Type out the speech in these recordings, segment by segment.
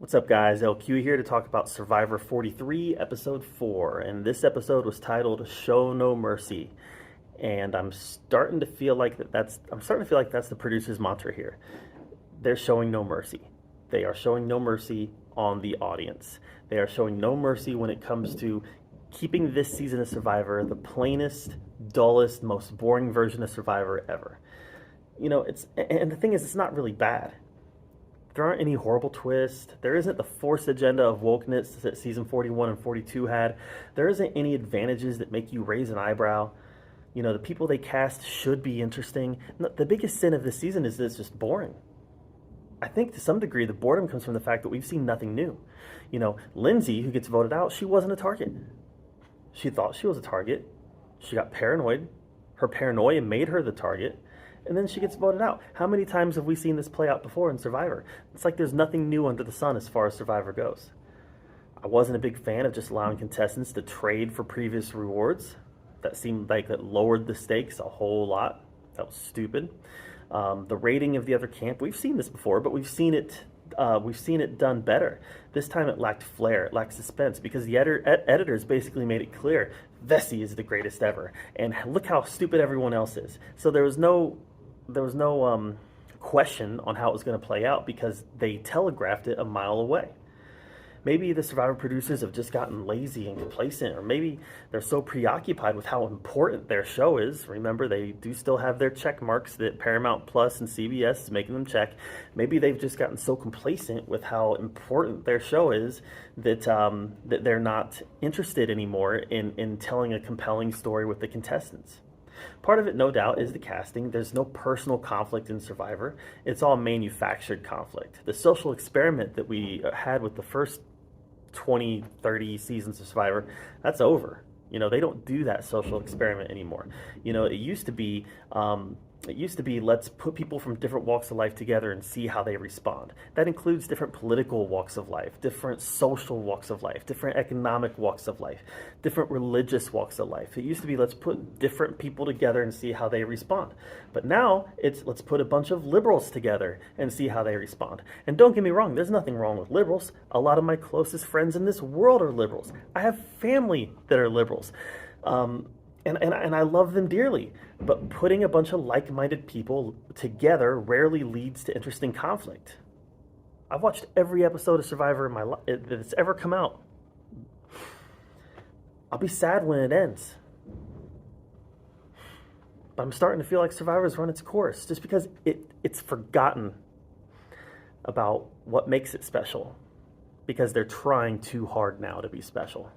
What's up, guys? LQ here to talk about Survivor 43, Episode 4. And this episode was titled Show No Mercy. And I'm starting to feel like that's the producer's mantra here. They're showing no mercy. They are showing no mercy on the audience. They are showing no mercy when it comes to keeping this season of Survivor the plainest, dullest, most boring version of Survivor ever. And the thing is, it's not really bad. There aren't any horrible twists. There isn't the forced agenda of wokeness that season 41 and 42 had. There isn't any advantages that make you raise an eyebrow. The people they cast should be interesting. The biggest sin of this season is that it's just boring. I think to some degree the boredom comes from the fact that we've seen nothing new. Lindsay, who gets voted out, she wasn't a target. She thought she was a target. She got paranoid. Her paranoia made her the target. And then she gets voted out. How many times have we seen this play out before in Survivor? It's like there's nothing new under the sun as far as Survivor goes. I wasn't a big fan of just allowing contestants to trade for previous rewards. That seemed like that lowered the stakes a whole lot. That was stupid. The rating of the other camp, we've seen this before, but we've seen it done better. This time it lacked flair, it lacked suspense, because the editors basically made it clear Vessi is the greatest ever, and look how stupid everyone else is. So there was no question on how it was going to play out because they telegraphed it a mile away. Maybe the Survivor producers have just gotten lazy and complacent, or maybe they're so preoccupied with how important their show is. Remember, they do still have their check marks that Paramount Plus and CBS is making them check. Maybe they've just gotten so complacent with how important their show is that that they're not interested anymore in telling a compelling story with the contestants. Part of it, no doubt, is the casting. There's no personal conflict in Survivor. It's all manufactured conflict. The social experiment that we had with the first 20, 30 seasons of Survivor, that's over. They don't do that social experiment anymore. It used to be let's put people from different walks of life together and see how they respond. That includes different political walks of life, different social walks of life, different economic walks of life, different religious walks of life. It used to be let's put different people together and see how they respond. But now it's let's put a bunch of liberals together and see how they respond. And don't get me wrong, there's nothing wrong with liberals. A lot of my closest friends in this world are liberals. I have family that are liberals. And I love them dearly, but putting a bunch of like-minded people together rarely leads to interesting conflict. I've watched every episode of Survivor in my life that's ever come out. I'll be sad when it ends, but I'm starting to feel like Survivor's run its course just because it's forgotten about what makes it special, because they're trying too hard now to be special.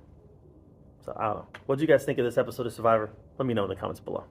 So I don't know. What do you guys think of this episode of Survivor? Let me know in the comments below.